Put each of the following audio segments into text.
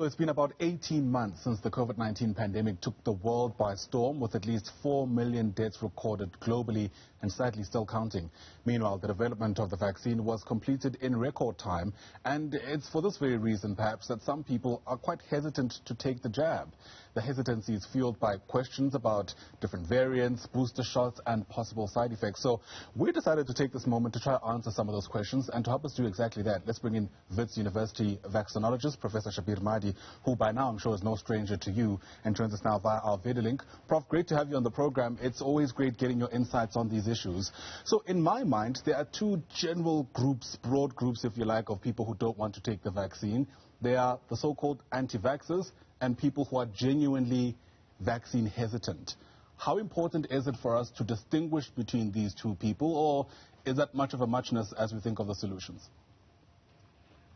So it's been about 18 months since the COVID-19 pandemic took the world by storm, with at least 4 million deaths recorded globally and sadly still counting. Meanwhile, the development of the vaccine was completed in record time, and it's for this very reason, perhaps, that some people are quite hesitant to take the jab. The hesitancy is fueled by questions about different variants, booster shots, and possible side effects. So we decided to take this moment to try to answer some of those questions, and to help us do exactly that, let's bring in Wits University vaccinologist Professor Shabir Madhi, who by now I'm sure is no stranger to you, and joins us now via our video link. Prof, great to have you on the program. It's always great getting your insights on these issues. So in my mind, there are two general groups, broad groups if you like, of people who don't want to take the vaccine. They are the so-called anti-vaxxers and people who are genuinely vaccine hesitant. How important is it for us to distinguish between these two people, or is that much of a muchness as we think of the solutions?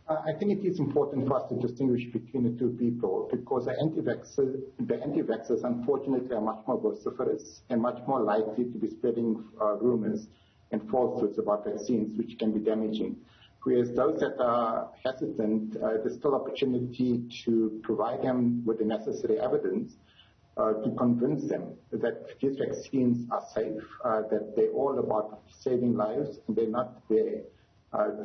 I think it is important for us to distinguish between the two people, because the anti-vaxxers unfortunately are much more vociferous and much more likely to be spreading rumors and falsehoods about vaccines, which can be damaging. Whereas those that are hesitant, there's still opportunity to provide them with the necessary evidence to convince them that these vaccines are safe, that they're all about saving lives, and they're not there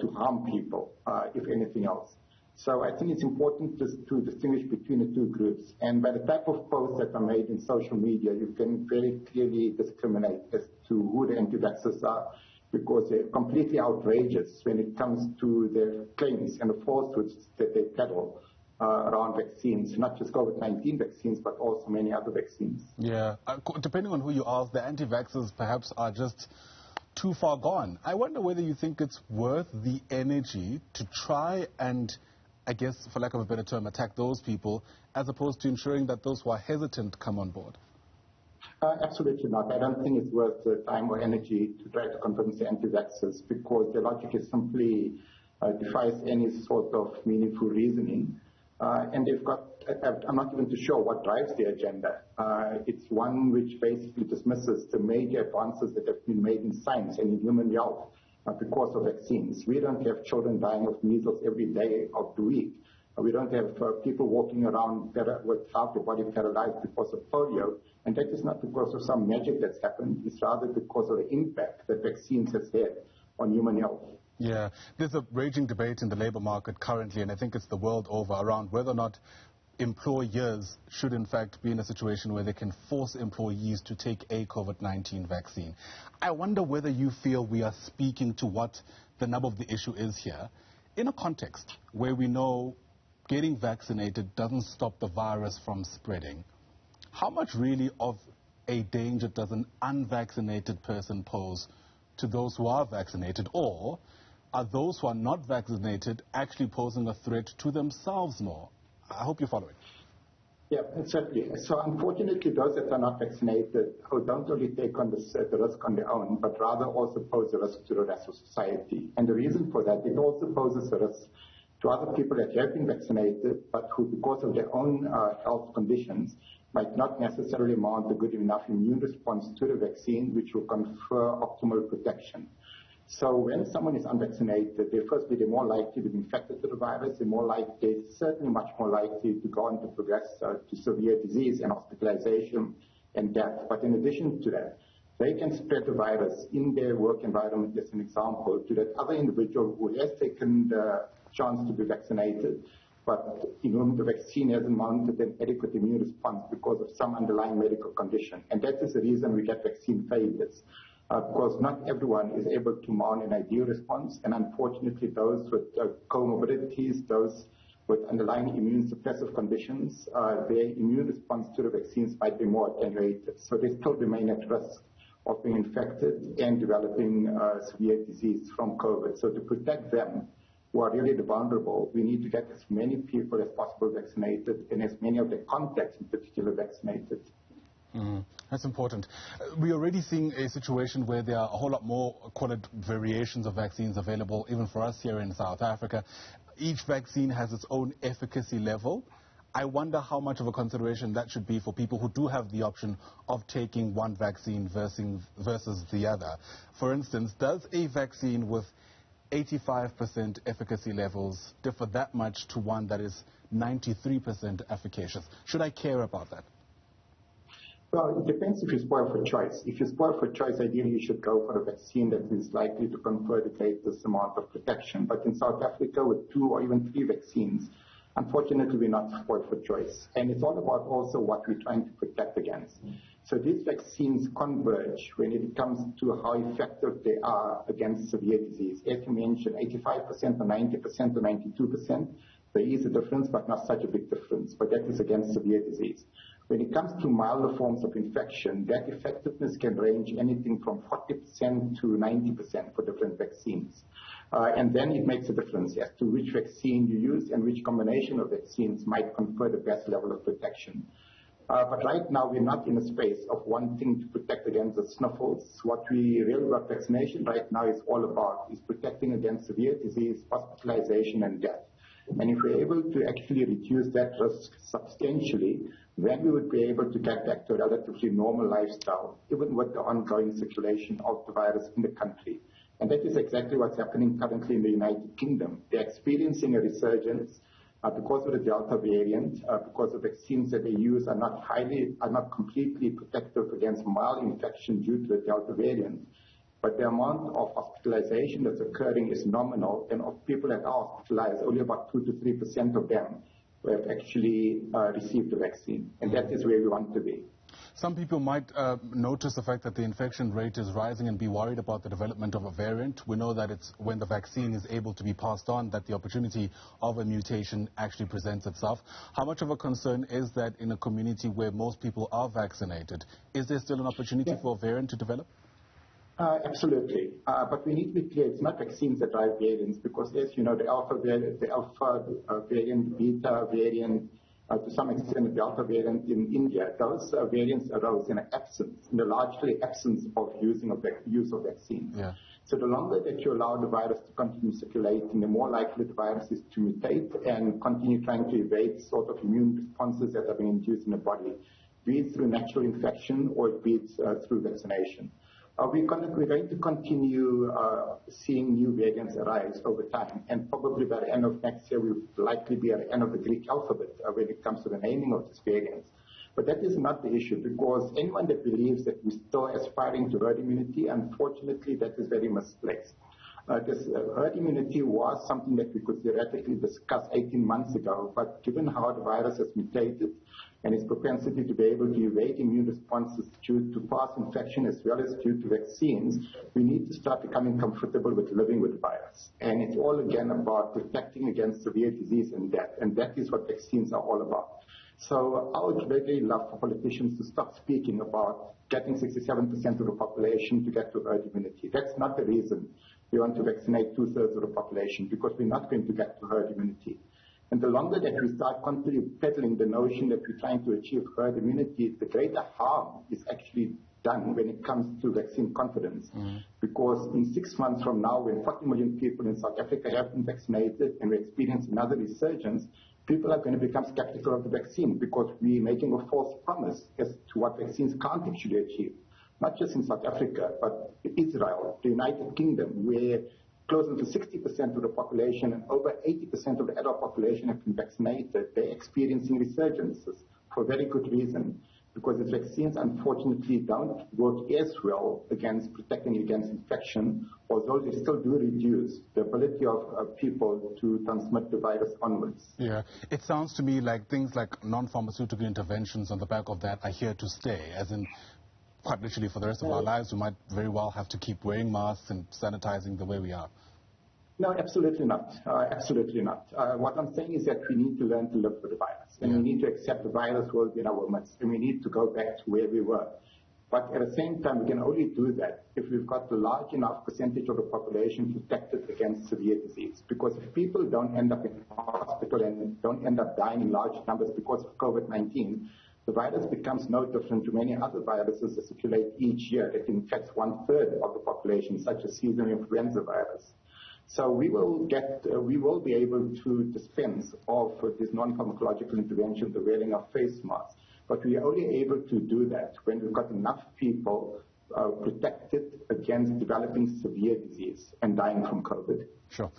to harm people, if anything else. So I think it's important to distinguish between the two groups. And by the type of posts that are made in social media, you can very clearly discriminate as to who the anti-vaxxers are, because they're completely outrageous when it comes to their claims and the falsehoods that they peddle around vaccines, not just COVID-19 vaccines, but also many other vaccines. Yeah, depending on who you ask, the anti-vaxxers perhaps are just too far gone. I wonder whether you think it's worth the energy to try and, I guess, for lack of a better term, attack those people, as opposed to ensuring that those who are hesitant come on board. Absolutely not. I don't think it's worth the time or energy to try to convince the anti-vaxxers, because their logic is simply defies any sort of meaningful reasoning. And they've got, I'm not even too sure what drives their agenda. It's one which basically dismisses the major advances that have been made in science and in human health because of vaccines. We don't have children dying of measles every day of the week. We don't have people walking around with half their body paralyzed because of polio. And that is not because of some magic that's happened. It's rather because of the impact that vaccines has had on human health. Yeah, there's a raging debate in the labor market currently, and I think it's the world over, around whether or not employers should in fact be in a situation where they can force employees to take a COVID-19 vaccine. I wonder whether you feel we are speaking to what the nub of the issue is here, in a context where we know getting vaccinated doesn't stop the virus from spreading. How much really of a danger does an unvaccinated person pose to those who are vaccinated, or are those who are not vaccinated actually posing a threat to themselves more? I hope you're following. Yeah, certainly. So unfortunately, those that are not vaccinated who don't only take on the risk on their own, but rather also pose a risk to the rest of society. And the reason for that, it also poses a risk to other people that have been vaccinated, but who, because of their own health conditions, might not necessarily mount a good enough immune response to the vaccine, which will confer optimal protection. So when someone is unvaccinated, they're more likely to be infected with the virus, they're certainly much more likely to go on to progress to severe disease and hospitalization and death. But in addition to that, they can spread the virus in their work environment, as an example, to that other individual who has taken the chance to be vaccinated, but in whom the vaccine hasn't mounted an adequate immune response because of some underlying medical condition. And that is the reason we get vaccine failures. Because not everyone is able to mount an ideal response, and unfortunately those with comorbidities, those with underlying immune suppressive conditions, their immune response to the vaccines might be more attenuated. So they still remain at risk of being infected and developing severe disease from COVID. So to protect them, who are really the vulnerable, we need to get as many people as possible vaccinated, and as many of their contacts in particular vaccinated. That's important. We're already seeing a situation where there are a whole lot more, call it, variations of vaccines available, even for us here in South Africa. Each vaccine has its own efficacy level. I wonder how much of a consideration that should be for people who do have the option of taking one vaccine versus the other. For instance, does a vaccine with 85% efficacy levels differ that much to one that is 93% efficacious. Should I care about that? Well, it depends if you spoil for choice. If you spoil for choice, ideally you should go for a vaccine that is likely to confer the greatest amount of protection. But in South Africa, with 2 or even 3 vaccines, unfortunately, we're not spoiled for choice. And it's all about also what we're trying to protect against. So these vaccines converge when it comes to how effective they are against severe disease. As you mentioned, 85% or 90% or 92%, there is a difference, but not such a big difference. But that is against severe disease. When it comes to milder forms of infection, that effectiveness can range anything from 40% to 90% for different vaccines. And then it makes a difference as to which vaccine you use and which combination of vaccines might confer the best level of protection. But right now, we're not in a space of wanting to protect against the sniffles. What we really about vaccination right now is all about is protecting against severe disease, hospitalization, and death. And if we're able to actually reduce that risk substantially, then we would be able to get back to a relatively normal lifestyle, even with the ongoing circulation of the virus in the country. And that is exactly what's happening currently in the United Kingdom. They're experiencing a resurgence because of the Delta variant, because the vaccines that they use are not completely protective against mild infection due to the Delta variant. But the amount of hospitalization that's occurring is nominal, and of people that are hospitalized, only about 2 to 3% of them have actually received the vaccine. And that is where we want to be. Some people might notice the fact that the infection rate is rising and be worried about the development of a variant. We know that it's when the vaccine is able to be passed on that the opportunity of a mutation actually presents itself. How much of a concern is that in a community where most people are vaccinated? Is there still an opportunity for a variant to develop? Absolutely. But we need to be clear, it's not vaccines that drive variants, because as you know, the alpha variant, beta variant, to some extent the Delta variant in India, those variants arose in the largely absence of use of vaccines. Yeah. So the longer that you allow the virus to continue circulating, the more likely the virus is to mutate and continue trying to evade sort of immune responses that have been induced in the body, be it through natural infection or be it through vaccination. We're going to continue seeing new variants arise over time, and probably by the end of next year, we'll likely be at the end of the Greek alphabet when it comes to the naming of these variants. But that is not the issue, because anyone that believes that we're still aspiring to herd immunity, unfortunately, that is very misplaced. This herd immunity was something that we could theoretically discuss 18 months ago, but given how the virus has mutated and its propensity to be able to evade immune responses due to past infection as well as due to vaccines, we need to start becoming comfortable with living with the virus. And it's all again about protecting against severe disease and death, and that is what vaccines are all about. So I would really love for politicians to stop speaking about getting 67% of the population to get to herd immunity. That's not the reason we want to vaccinate 2/3 of the population, because we're not going to get to herd immunity. And the longer that we start continually peddling the notion that we're trying to achieve herd immunity, the greater harm is actually done when it comes to vaccine confidence. Because in 6 months from now, when 40 million people in South Africa have been vaccinated and we experience another resurgence, people are going to become skeptical of the vaccine, because we're making a false promise as to what vaccines can't actually achieve. Not just in South Africa, but Israel, the United Kingdom, where close to 60% of the population and over 80% of the adult population have been vaccinated, they're experiencing resurgences for very good reason, because the vaccines unfortunately don't work as well against protecting against infection, although they still do reduce the ability of people to transmit the virus onwards. Yeah, it sounds to me like things like non-pharmaceutical interventions on the back of that are here to stay, as in quite literally for the rest of our lives, we might very well have to keep wearing masks and sanitizing the way we are. No, absolutely not. Absolutely not. What I'm saying is that we need to learn to live with the virus, and we need to accept the virus will be in our midst, and we need to go back to where we were. But at the same time, we can only do that if we've got a large enough percentage of the population protected against severe disease. Because if people don't end up in hospital and don't end up dying in large numbers because of COVID-19, the virus becomes no different to many other viruses that circulate each year that infects 1/3 of the population, such as seasonal influenza virus. So we will be able to dispense of this non-pharmacological intervention, the wearing of face masks. But we are only able to do that when we've got enough people protected against developing severe disease and dying from COVID. Sure.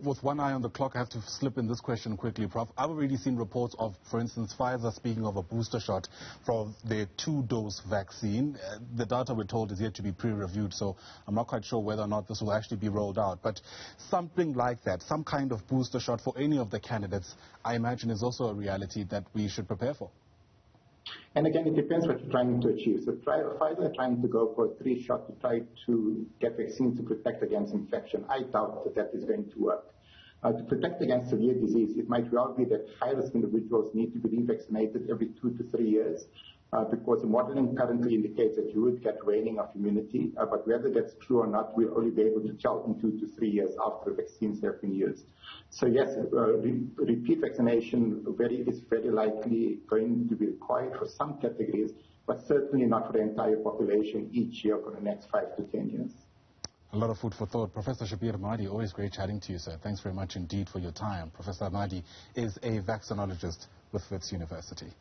With one eye on the clock, I have to slip in this question quickly, Prof. I've already seen reports of, for instance, Pfizer speaking of a booster shot for their 2-dose vaccine. The data, we're told, is yet to be pre-reviewed, so I'm not quite sure whether or not this will actually be rolled out. But something like that, some kind of booster shot for any of the candidates, I imagine is also a reality that we should prepare for. And again, it depends what you're trying to achieve. So Pfizer are trying to go for a 3-shot to try to get vaccines to protect against infection. I doubt that is going to work. To protect against severe disease, it might well be that high-risk individuals need to be revaccinated every 2 to 3 years because the modeling currently indicates that you would get waning of immunity. But whether that's true or not, we'll only be able to tell in 2 to 3 years after the vaccines have been used. So yes, repeat vaccination is very likely going to be required for some categories, but certainly not for the entire population each year for the next 5 to 10 years. A lot of food for thought. Professor Shabir Madhi, always great chatting to you, sir. Thanks very much indeed for your time. Professor Madhi is a vaccinologist with Wits University.